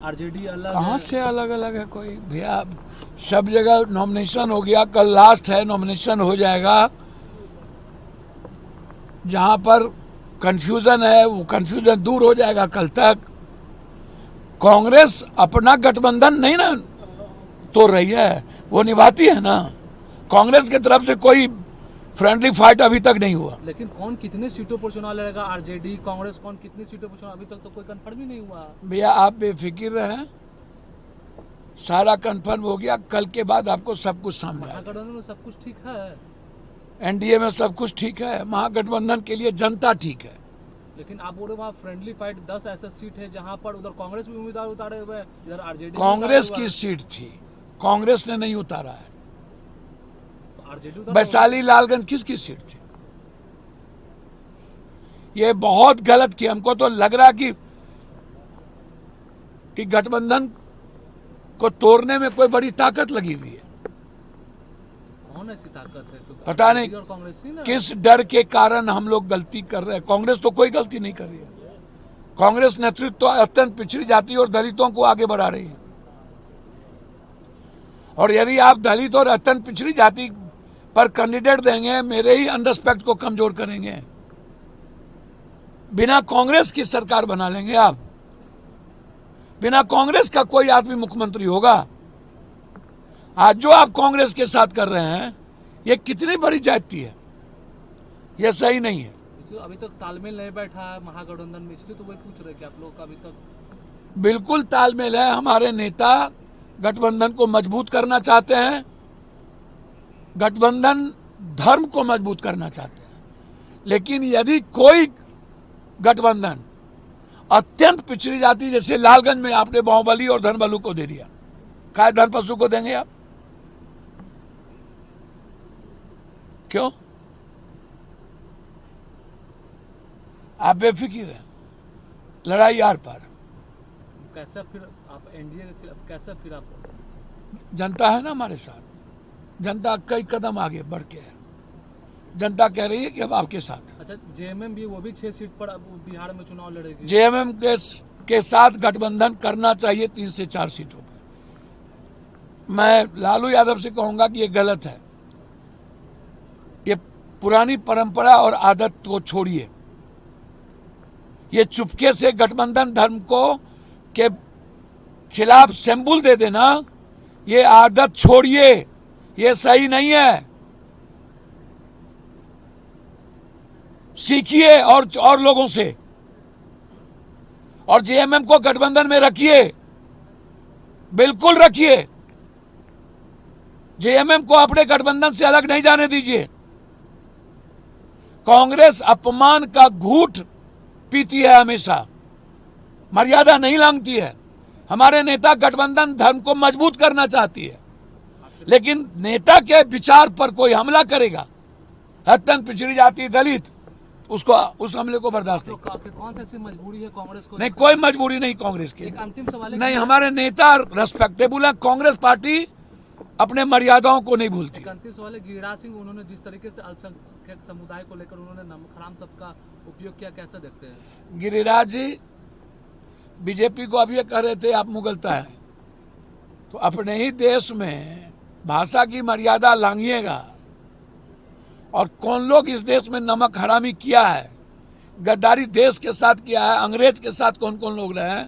RJD अलग कहाँ है। से अलग अलग है कोई भैया? सब जगह नॉमिनेशन हो गया, कल लास्ट है, नॉमिनेशन हो जाएगा। जहां पर कंफ्यूजन है वो कंफ्यूजन दूर हो जाएगा कल तक। कांग्रेस अपना गठबंधन नहीं ना तोड़ रही है, वो निभाती है ना। कांग्रेस की तरफ से कोई फ्रेंडली फाइट अभी तक नहीं हुआ। लेकिन कौन कितने सीटों पर चुनाव लड़ेगा, आरजेडी कांग्रेस कौन कितनी सीटों पर चुनाव, अभी तक तो कोई कंफर्म ही नहीं हुआ। भैया आप बेफिक्र रहें, सारा कंफर्म हो गया। कल के बाद आपको सब कुछ सामने आएगा। महागठबंधन में सब कुछ ठीक है, एनडीए में सब कुछ ठीक है, महागठबंधन के लिए जनता ठीक है। लेकिन आप बोल रहे वहाँ फ्रेंडली फाइट 10 ऐसे सीट है जहाँ पर उधर कांग्रेस भी उम्मीदवार उतारे हुए हैं, इधर आरजेडी कांग्रेस की सीट थी, कांग्रेस ने नहीं उतारा है। आरजेडी वैशाली लालगंज किसकी सीट थी? ये बहुत गलत किया। हमको तो लग रहा कि गठबंधन को तोड़ने में कोई बड़ी ताकत लगी हुई है। कौन ऐसी ताकत है? पता नहीं और कांग्रेस ही ना। किस डर के कारण हम लोग गलती कर रहे हैं। कांग्रेस तो कोई गलती नहीं कर रही है। कांग्रेस नेतृत्व तो अत्यंत पिछड़ी जाति और दलितों को आगे बढ़ा रही है। और यदि आप दलित और अत्यंत पिछड़ी जाति पर कैंडिडेट देंगे, मेरे ही अंडरस्पेक्ट को कमजोर करेंगे। बिना कांग्रेस की सरकार बना लेंगे आप। बिना कांग्रेस का कोई आदमी मुख्यमंत्री होगा? आज जो आप कांग्रेस के साथ कर रहे हैं, ये कितनी बड़ी जाति है, ये सही नहीं है। अभी तक तालमेल नहीं बैठा है महागठबंधन में, इसलिए तो वही पूछ रहे कि आप लोग का अभी तक बिल्कुल तालमेल है। हमारे नेता गठबंधन को मजबूत करना चाहते हैं, गठबंधन धर्म को मजबूत करना चाहते हैं। लेकिन यदि कोई गठबंधन अत्यंत पिछड़ी जाति, जैसे लालगंज में आपने बाहुबली और धनबलू को दे दिया, काय धन पशु को देंगे आप? क्यों? आप बेफिक्र हैं, लड़ाई आर पार। कैसे फिर आप एनडीए के खिलाफ कैसे फिर आप? जनता है ना हमारे साथ, जनता कई कदम आगे बढ़ के है। जनता कह रही है कि अब आपके साथ। अच्छा, जेएमएम भी, वो भी 6 सीट पर अब बिहार में चुनाव लड़ेगी। जेएमएम के साथ गठबंधन करना चाहिए 3 से 4 सीटों पर। मैं लालू यादव से कहूंगा कि ये गलत है। ये पुरानी परंपरा और आदत को छोड़िए। ये चुपके से गठबंधन धर्म को के खिलाफ सिंबल दे देना, ये आदत छोड़िए, ये सही नहीं है। सीखिए और लोगों से, और जेएमएम को गठबंधन में रखिए, बिल्कुल रखिए। जेएमएम को अपने गठबंधन से अलग नहीं जाने दीजिए। कांग्रेस अपमान का घूंट पीती है, हमेशा मर्यादा नहीं लांघती है। हमारे नेता गठबंधन धर्म को मजबूत करना चाहती है, लेकिन नेता के विचार पर कोई हमला करेगा, अत्यंत पिछड़ी जाति दलित, उसको उस हमले को बर्दाश्त नहीं। कौन सी ऐसी मजबूरी है कांग्रेस को? नहीं, कोई मजबूरी नहीं कांग्रेस की। एक अंतिम सवाल है, नहीं, हमारे नेता रेस्पेक्टेबल है। कांग्रेस पार्टी अपने मर्यादाओं को नहीं भूलती। एक अंतिम सवाल है, गिरिराज सिंह उन्होंने जिस तरीके से अल्पसंख्यक समुदाय को लेकर उन्होंने नमक हराम शब्द का उपयोग किया, कैसे देखते हैं? गिरिराज जी बीजेपी को अब ये कह रहे थे आप मुगलता है, तो अपने ही देश में भाषा की मर्यादा लांघिएगा। और कौन लोग इस देश में नमक हरामी किया है, गद्दारी देश के साथ किया है, अंग्रेज के साथ कौन कौन लोग रहे हैं,